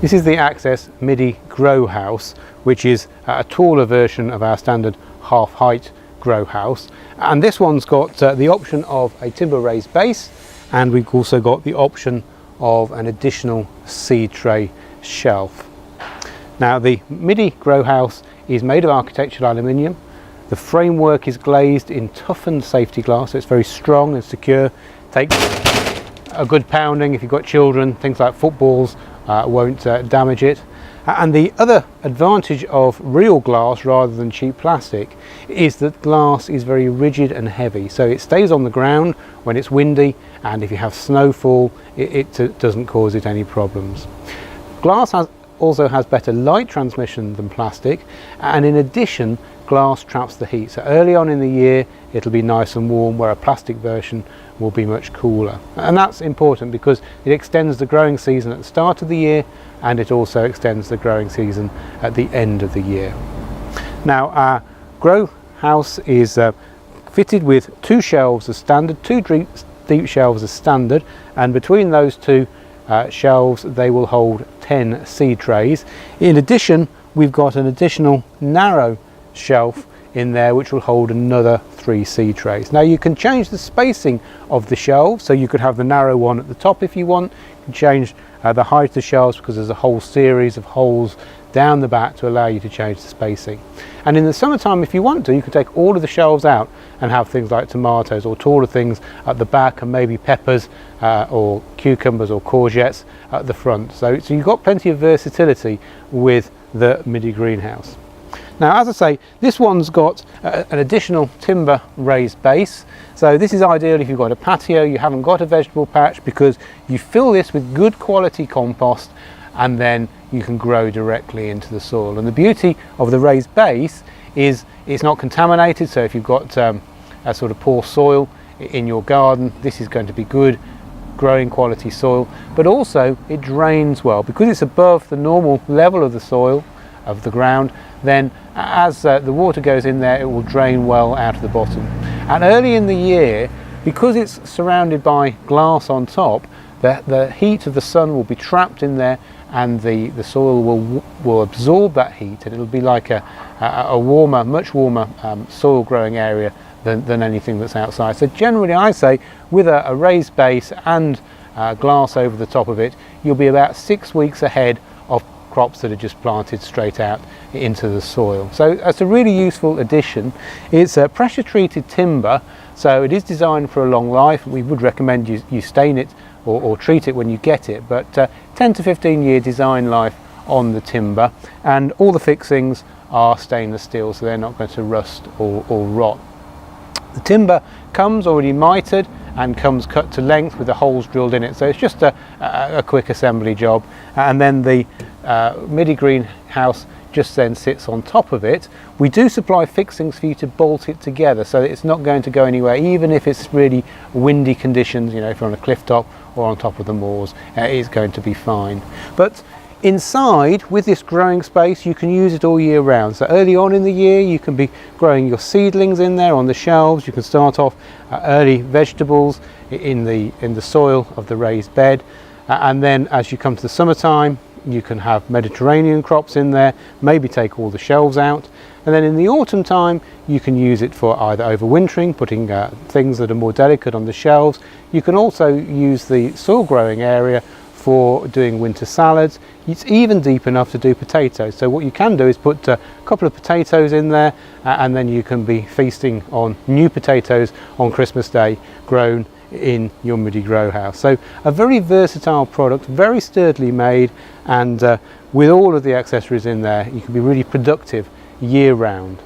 This is the Access Midi Growhouse, which is a taller version of our standard half height grow house, and this one's got the option of a timber raised base, and we've also got the option of an additional seed tray shelf. Now the Midi Growhouse is made of architectural aluminium. The framework is glazed in toughened safety glass, so it's very strong and secure. Takes a good pounding if you've got children. Things like footballs won't damage it. And the other advantage of real glass rather than cheap plastic is that glass is very rigid and heavy, so it stays on the ground when it's windy, and if you have snowfall it doesn't cause it any problems. Glass also has better light transmission than plastic, and in addition glass traps the heat, so early on in the year it'll be nice and warm, where a plastic version will be much cooler. And that's important because it extends the growing season at the start of the year, and it also extends the growing season at the end of the year. Now our grow house is fitted with two shelves as standard, two deep shelves as standard, and between those two shelves they will hold 10 seed trays. In addition, we've got an additional narrow shelf in there which will hold another 3 seed trays. Now you can change the spacing of the shelves, so you could have the narrow one at the top if you want. You can change the height of the shelves because there's a whole series of holes down the back to allow you to change the spacing. And in the summertime, if you want to, you can take all of the shelves out and have things like tomatoes or taller things at the back, and maybe peppers or cucumbers or courgettes at the front. So you've got plenty of versatility with the Midi greenhouse. Now, as I say, this one's got an additional timber raised base, so this is ideal if you've got a patio, you haven't got a vegetable patch, because you fill this with good quality compost and then you can grow directly into the soil. And the beauty of the raised base is it's not contaminated, so if you've got a sort of poor soil in your garden, this is going to be good growing quality soil. But also it drains well because it's above the normal level of the soil, of the ground. Then as the water goes in there, it will drain well out of the bottom. And early in the year, because it's surrounded by glass on top, the heat of the sun will be trapped in there, and the soil will absorb that heat, and it'll be like a warmer, much warmer soil growing area than anything that's outside. So generally I say with a raised base and glass over the top of it, you'll be about 6 weeks ahead of crops that are just planted straight out into the soil. So that's a really useful addition. It's a pressure treated timber, so it is designed for a long life. We would recommend you stain it or treat it when you get it, but 10 to 15 year design life on the timber, and all the fixings are stainless steel, so they're not going to rust or rot. The timber comes already mitered and comes cut to length with the holes drilled in it, so it's just a quick assembly job. And then the Midi greenhouse just then sits on top of it. We do supply fixings for you to bolt it together, so it's not going to go anywhere, even if it's really windy conditions. You know, if you're on a cliff top or on top of the moors, it's going to be fine. But inside, with this growing space, you can use it all year round. So early on in the year, you can be growing your seedlings in there on the shelves. You can start off early vegetables in the soil of the raised bed, and then as you come to the summertime, you can have Mediterranean crops in there, maybe take all the shelves out, and then in the autumn time you can use it for either overwintering, putting things that are more delicate on the shelves. You can also use the soil growing area for doing winter salads. It's even deep enough to do potatoes, so what you can do is put a couple of potatoes in there, and then you can be feasting on new potatoes on Christmas Day grown in your Midi Growhouse. So a very versatile product, very sturdily made, and with all of the accessories in there, you can be really productive year round.